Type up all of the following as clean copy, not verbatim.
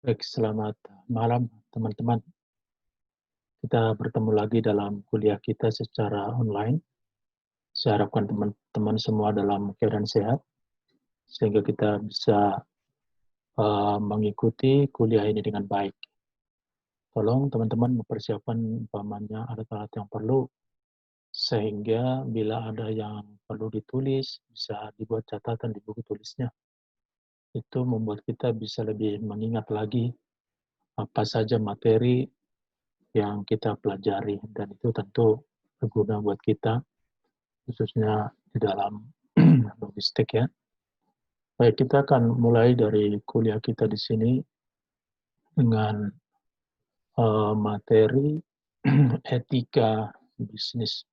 Baik, selamat malam teman-teman. Kita bertemu lagi dalam kuliah kita secara online. Saya harapkan teman-teman semua dalam keadaan sehat, sehingga kita bisa mengikuti kuliah ini dengan baik. Tolong teman-teman mempersiapkan umpamanya alat-alat yang perlu, sehingga bila ada yang perlu ditulis, bisa dibuat catatan di buku tulisnya. Itu membuat kita bisa lebih mengingat lagi apa saja materi yang kita pelajari, dan itu tentu berguna buat kita, khususnya di dalam logistik ya. Baik, kita akan mulai dari kuliah kita di sini dengan materi etika bisnis.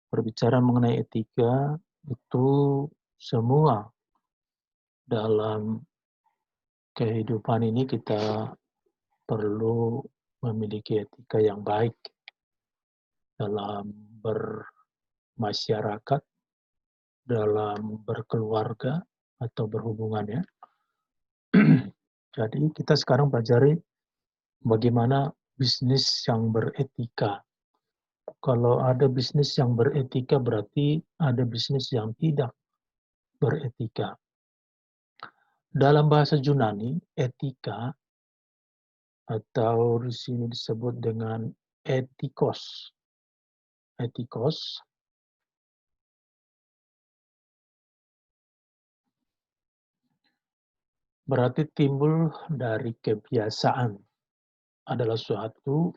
Berbicara mengenai etika, itu semua dalam kehidupan ini kita perlu memiliki etika yang baik dalam bermasyarakat, dalam berkeluarga atau berhubungan ya. Jadi kita sekarang pelajari bagaimana bisnis yang beretika. Kalau ada bisnis yang beretika, berarti ada bisnis yang tidak beretika. Dalam bahasa Yunani, etika atau di sini disebut dengan etikos. Etikos berarti timbul dari kebiasaan. Adalah suatu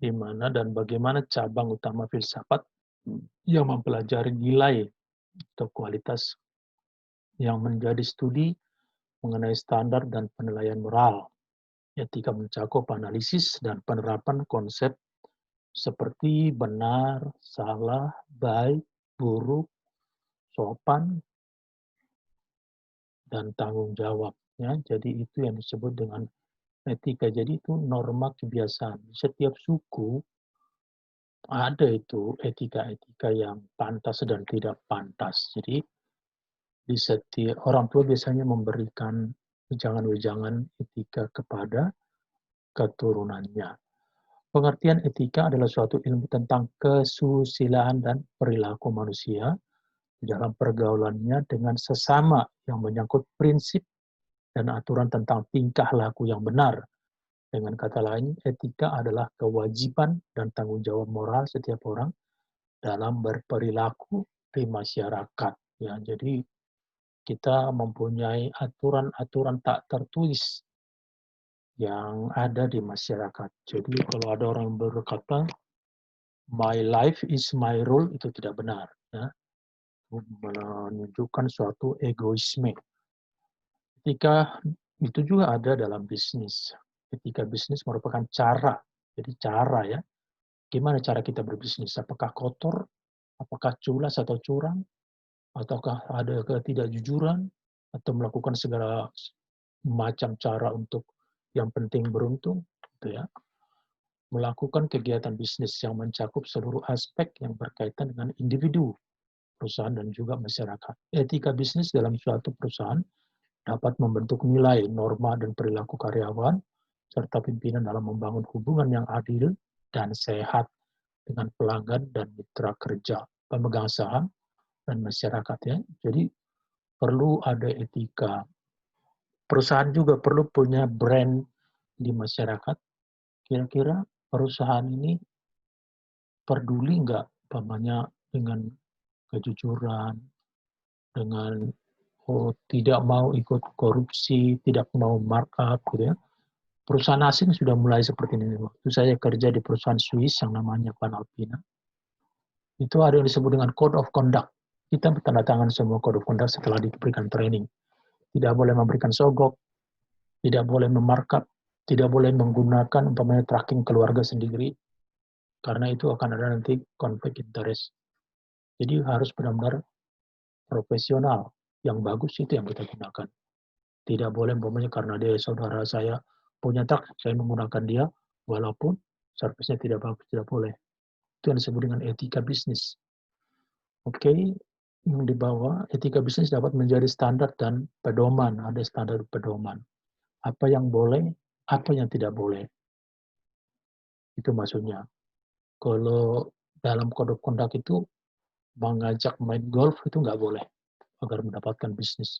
di mana dan bagaimana cabang utama filsafat yang mempelajari nilai atau kualitas yang menjadi studi mengenai standar dan penilaian moral. Etika mencakup analisis dan penerapan konsep seperti benar, salah, baik, buruk, sopan, dan tanggung jawab. Ya, jadi itu yang disebut dengan etika. Jadi itu norma kebiasaan. Setiap suku ada itu etika-etika yang pantas dan tidak pantas. Jadi di setiap orang tua biasanya memberikan wejangan-wejangan etika kepada keturunannya. Pengertian etika adalah suatu ilmu tentang kesusilaan dan perilaku manusia di dalam pergaulannya dengan sesama yang menyangkut prinsip dan aturan tentang tingkah laku yang benar. Dengan kata lain, etika adalah kewajiban dan tanggung jawab moral setiap orang dalam berperilaku di masyarakat. Ya, jadi kita mempunyai aturan-aturan tak tertulis yang ada di masyarakat. Jadi kalau ada orang yang berkata, my life is my rule, itu tidak benar. Ya. Menunjukkan suatu egoisme. Etika itu juga ada dalam bisnis. Etika bisnis merupakan cara. Jadi cara ya, gimana cara kita berbisnis? Apakah kotor? Apakah culas atau curang? Ataukah ada ketidakjujuran? Atau melakukan segala macam cara untuk yang penting beruntung? Gitu ya. Melakukan kegiatan bisnis yang mencakup seluruh aspek yang berkaitan dengan individu, perusahaan, dan juga masyarakat. Etika bisnis dalam suatu perusahaan dapat membentuk nilai, norma, dan perilaku karyawan, serta pimpinan dalam membangun hubungan yang adil dan sehat dengan pelanggan dan mitra kerja, pemegang saham, dan masyarakat. Ya. Jadi perlu ada etika. Perusahaan juga perlu punya brand di masyarakat. Kira-kira perusahaan ini peduli nggak umpamanya dengan kejujuran, dengan tidak mau ikut korupsi, tidak mau markup, gitu ya. Perusahaan asing sudah mulai seperti ini. Waktu saya kerja di perusahaan Swiss yang namanya Panalpina, itu ada yang disebut dengan Code of Conduct. Kita tanda tangan semua Code of Conduct setelah diberikan training. Tidak boleh memberikan sogok, tidak boleh memarkup, tidak boleh menggunakan umpamanya tracking keluarga sendiri, karena itu akan ada nanti konflik interest. Jadi harus benar-benar profesional. Yang bagus itu yang kita gunakan. Tidak boleh umpamanya karena dia saudara saya punya truk, saya menggunakan dia, walaupun servisnya tidak bagus, tidak boleh. Itu yang disebut dengan etika bisnis. Oke, yang di bawah, etika bisnis dapat menjadi standar dan pedoman. Ada standar pedoman. Apa yang boleh, apa yang tidak boleh. Itu maksudnya. Kalau dalam kode conduct itu mengajak main golf itu nggak boleh agar mendapatkan bisnis.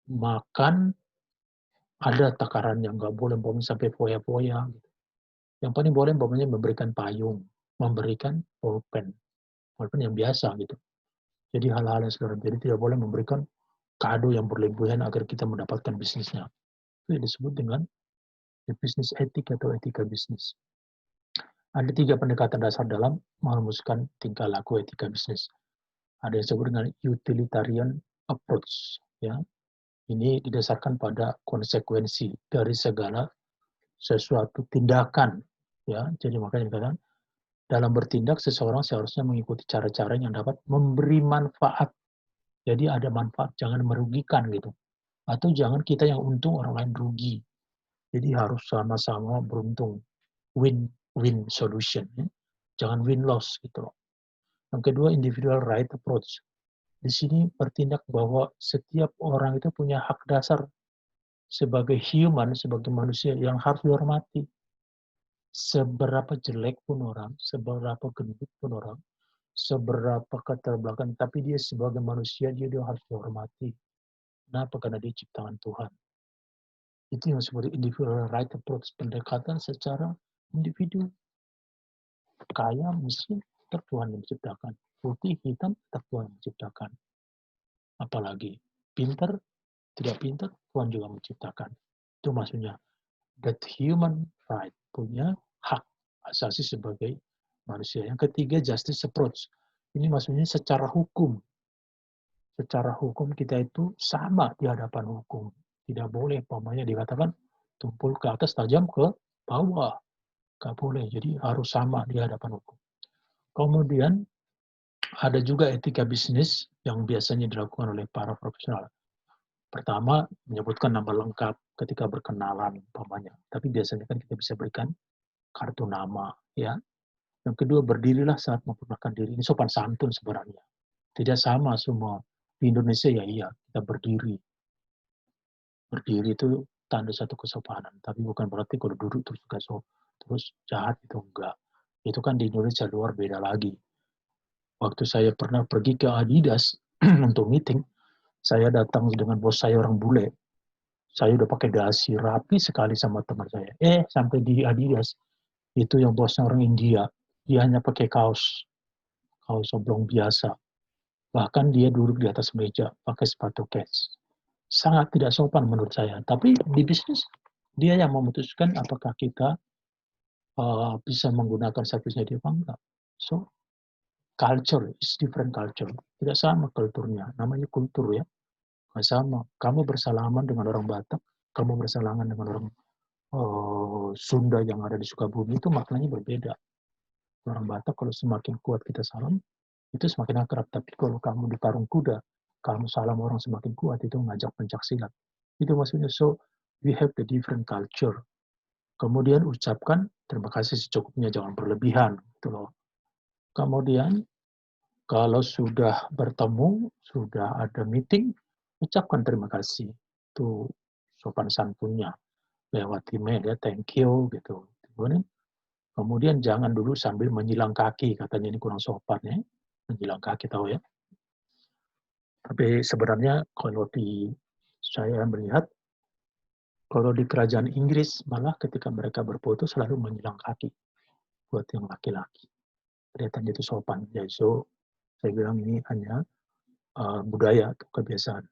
Makan ada takaran yang nggak boleh, sampai foya-foya. Yang paling boleh memberikan payung, memberikan pulpen yang biasa gitu. Jadi hal-hal yang sederhana. Jadi tidak boleh memberikan kado yang berlebihan agar kita mendapatkan bisnisnya. Itu yang disebut dengan bisnis etik atau etika bisnis. Ada 3 pendekatan dasar dalam merumuskan tingkah laku etika bisnis. Ada yang disebut dengan utilitarian approach. Ya. Ini didasarkan pada konsekuensi dari segala sesuatu tindakan. Ya. Jadi makanya dikatakan, dalam bertindak seseorang seharusnya mengikuti cara-cara yang dapat memberi manfaat. Jadi ada manfaat, jangan merugikan gitu. Atau jangan kita yang untung, orang lain rugi. Jadi harus sama-sama beruntung. Win-win solution. Ya. Jangan win-loss gitu. Yang kedua, individual right approach. Di sini bertindak bahwa setiap orang itu punya hak dasar sebagai human, sebagai manusia yang harus dihormati. Seberapa jelek pun orang, seberapa gendut pun orang, seberapa keterbelakangan, tapi dia sebagai manusia, dia harus dihormati. Kenapa? Karena dia ciptaan Tuhan. Itu yang disebut individual right approach, pendekatan secara individu. Kaya, miskin, tetap Tuhan yang menciptakan. Putih, hitam, tetap Tuhan yang menciptakan. Apalagi pintar, tidak pintar, Tuhan juga menciptakan. Itu maksudnya. That human right, punya hak asasi sebagai manusia. Yang ketiga, justice approach. Ini maksudnya secara hukum. Secara hukum kita itu sama di hadapan hukum. Tidak boleh, umpamanya dikatakan tumpul ke atas, tajam ke bawah. Nggak boleh, jadi harus sama di hadapan hukum. Kemudian, ada juga etika bisnis yang biasanya dilakukan oleh para profesional. Pertama, menyebutkan nama lengkap ketika berkenalan, umpamanya. Tapi biasanya kan kita bisa berikan kartu nama, ya. Yang kedua, berdirilah saat memperkenalkan diri. Ini sopan santun sebenarnya. Tidak sama semua. Di Indonesia ya iya, kita berdiri. Berdiri itu tanda satu kesopanan. Tapi bukan berarti kalau duduk terus jahat, itu enggak. Itu kan di Indonesia luar beda lagi. Waktu saya pernah pergi ke Adidas untuk meeting, saya datang dengan bos saya orang bule. Saya udah pakai dasi rapi sekali sama teman saya. Sampai di Adidas, itu yang bosnya orang India. Dia hanya pakai kaos oblong biasa. Bahkan dia duduk di atas meja, pakai sepatu kets. Sangat tidak sopan menurut saya. Tapi di bisnis, dia yang memutuskan apakah kita bisa menggunakan servisnya dia apa enggak. So, culture is different culture. Tidak sama kulturnya. Namanya kultur ya. Nggak sama. Kamu bersalaman dengan orang Batak, kamu bersalaman dengan orang Sunda yang ada di Sukabumi, itu maknanya berbeda. Orang Batak kalau semakin kuat kita salam, itu semakin akrab. Tapi kalau kamu di Parung Kuda, kamu salam orang semakin kuat, itu ngajak pencak silat. Itu maksudnya, so we have the different culture. Kemudian ucapkan terima kasih secukupnya, jangan berlebihan. Gitu loh. Kemudian kalau sudah bertemu, sudah ada meeting, ucapkan terima kasih. Itu sopan santunnya. Lewat email ya, thank you gitu. Kemudian jangan dulu sambil menyilang kaki, katanya ini kurang sopan ya. Menyilang kaki tahu ya. Tapi sebenarnya kalau saya melihat, kalau di kerajaan Inggris malah ketika mereka berfoto selalu menyilang kaki buat yang laki-laki. Kelihatannya itu sopan. Ya, so saya bilang ini hanya budaya atau kebiasaan.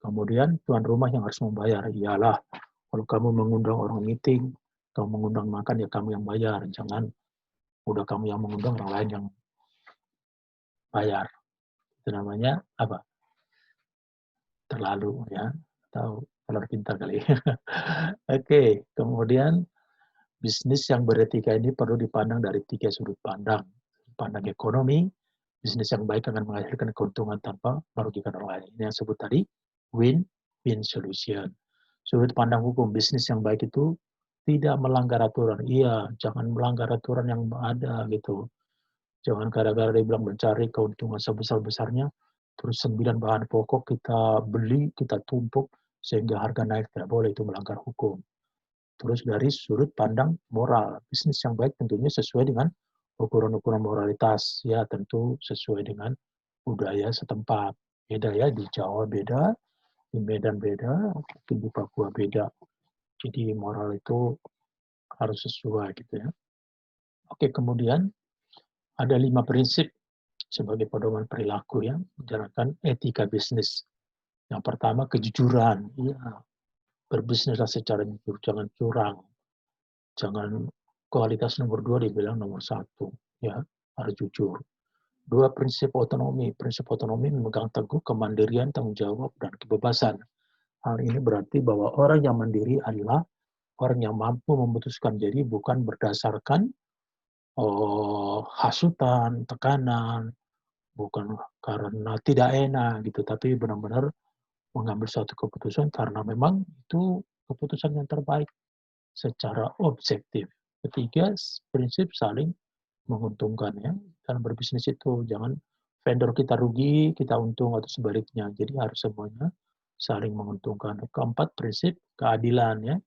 Kemudian tuan rumah yang harus membayar. Iyalah, kalau kamu mengundang orang meeting, kamu mengundang makan, ya kamu yang bayar. Jangan udah kamu yang mengundang, orang lain yang bayar. Itu namanya apa? Terlalu ya, atau terlalu pintar kali. Oke, kemudian bisnis yang beretika ini perlu dipandang dari 3 sudut pandang. Pandang ekonomi, bisnis yang baik akan menghasilkan keuntungan tanpa merugikan orang lain. Ini yang sebut tadi win-win solution. Sudut pandang hukum, bisnis yang baik itu tidak melanggar aturan. Iya, jangan melanggar aturan yang ada gitu. Jangan gara-gara dia bilang mencari keuntungan sebesar-besarnya, terus 9 bahan pokok kita beli, kita tumpuk, sehingga harga naik, tidak boleh, itu melanggar hukum. Terus dari sudut pandang moral, bisnis yang baik tentunya sesuai dengan ukuran-ukuran moralitas, ya tentu sesuai dengan budaya setempat. Beda ya, di Jawa beda, di Medan beda, mungkin di Papua beda. Jadi moral itu harus sesuai gitu ya. Oke, kemudian ada 5 prinsip sebagai pedoman perilaku yang menjalankan etika bisnis. Yang pertama kejujuran, ya, berbisnislah secara jujur, jangan curang, jangan kualitas nomor 2 dibilang nomor 1, ya harus jujur. 2, prinsip otonomi memegang teguh kemandirian, tanggung jawab, dan kebebasan. Hal ini berarti bahwa orang yang mandiri adalah orang yang mampu memutuskan, jadi bukan berdasarkan hasutan, tekanan, bukan karena tidak enak gitu, tapi benar-benar mengambil suatu keputusan karena memang itu keputusan yang terbaik secara objektif. Ketiga, prinsip saling menguntungkan ya. Dalam berbisnis itu jangan vendor kita rugi, kita untung atau sebaliknya. Jadi harus semuanya saling menguntungkan. Keempat, prinsip keadilan ya.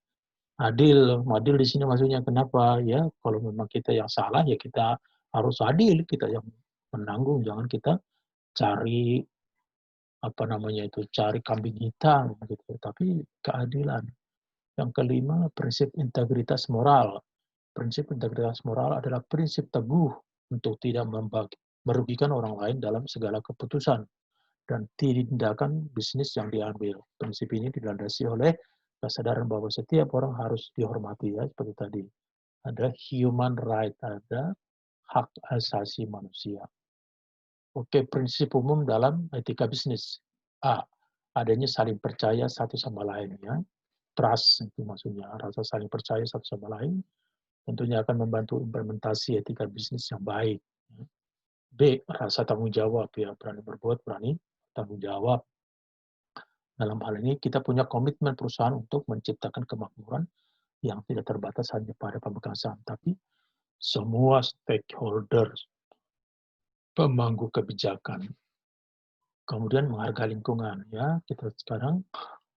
Adil di sini maksudnya kenapa ya? Kalau memang kita yang salah ya kita harus adil, kita yang menanggung, jangan kita cari cari kambing hitam gitu. Tapi keadilan. Yang kelima, prinsip integritas moral. Prinsip integritas moral adalah prinsip teguh untuk tidak merugikan orang lain dalam segala keputusan dan tindakan bisnis yang diambil. Prinsip ini dilandasi oleh kesadaran bahwa setiap orang harus dihormati ya, seperti tadi. Ada human right, ada hak asasi manusia. Oke, prinsip umum dalam etika bisnis. A. Adanya saling percaya satu sama lain ya. Trust itu maksudnya, rasa saling percaya satu sama lain tentunya akan membantu implementasi etika bisnis yang baik. B. Rasa tanggung jawab ya, berani berbuat, berani tanggung jawab. Dalam hal ini kita punya komitmen perusahaan untuk menciptakan kemakmuran yang tidak terbatas hanya pada pemegang saham, tapi semua stakeholder, pemangku kebijakan. Kemudian menghargai lingkungan ya, kita sekarang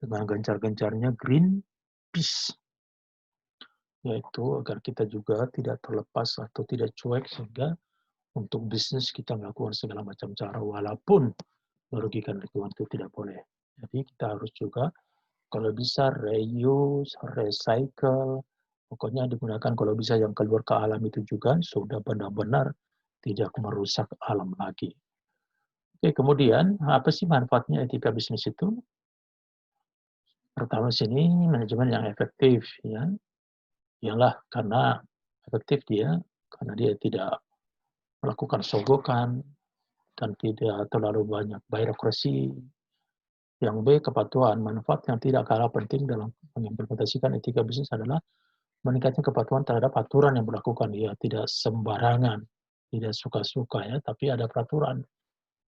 dengan gencar-gencarnya green peace, yaitu agar kita juga tidak terlepas atau tidak cuek sehingga untuk bisnis kita melakukan segala macam cara walaupun merugikan lingkungan itu tidak boleh. Jadi kita harus juga kalau bisa reuse, recycle, pokoknya digunakan kalau bisa yang keluar ke alam itu juga sudah benar-benar tidak merusak alam lagi. Oke, kemudian apa sih manfaatnya etika bisnis itu? Pertama sini manajemen yang efektif ya. Ialah karena efektif dia karena dia tidak melakukan sogokan dan tidak terlalu banyak birokrasi. Yang B, kepatuhan. Manfaat yang tidak kalah penting dalam mengimplementasikan etika bisnis adalah meningkatnya kepatuhan terhadap aturan yang berlakukan. Ya, tidak sembarangan, tidak suka-suka ya, tapi ada peraturan.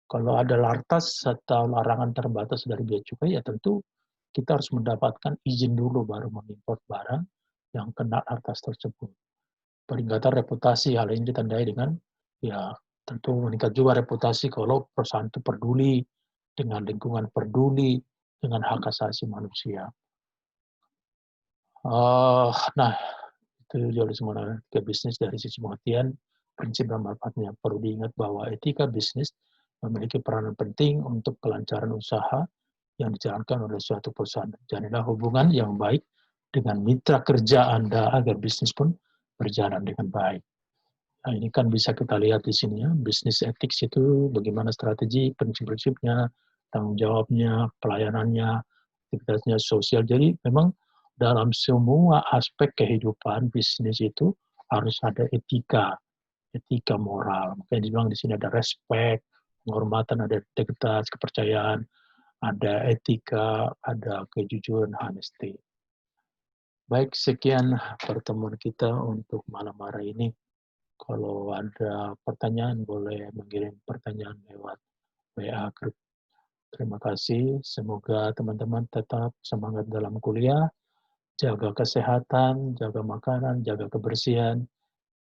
Kalau ada lartas atau larangan terbatas dari bea cukai, ya tentu kita harus mendapatkan izin dulu baru mengimpor barang yang kena lartas tersebut. Peningkatan reputasi, hal ini ditandai dengan ya tentu meningkat juga reputasi kalau perusahaan itu peduli dengan lingkungan, peduli dengan hak asasi manusia. Nah, itu jadi semua etika bisnis dari sisi pengertian prinsip dan manfaatnya. Perlu diingat bahwa etika bisnis memiliki peranan penting untuk kelancaran usaha yang dijalankan oleh suatu perusahaan. Jadilah hubungan yang baik dengan mitra kerja Anda agar bisnis pun berjalan dengan baik. Nah, ini kan bisa kita lihat di sini ya, bisnis ethics itu bagaimana strategi, prinsip-prinsipnya, tanggung jawabnya, pelayanannya, aktivitasnya sosial. Jadi memang dalam semua aspek kehidupan bisnis itu harus ada etika, etika moral. Makanya dibilang di sini ada respect, penghormatan, ada integritas, kepercayaan, ada etika, ada kejujuran, honesty. Baik, sekian pertemuan kita untuk malam hari ini. Kalau ada pertanyaan, boleh mengirim pertanyaan lewat WA Group. Terima kasih. Semoga teman-teman tetap semangat dalam kuliah, jaga kesehatan, jaga makanan, jaga kebersihan,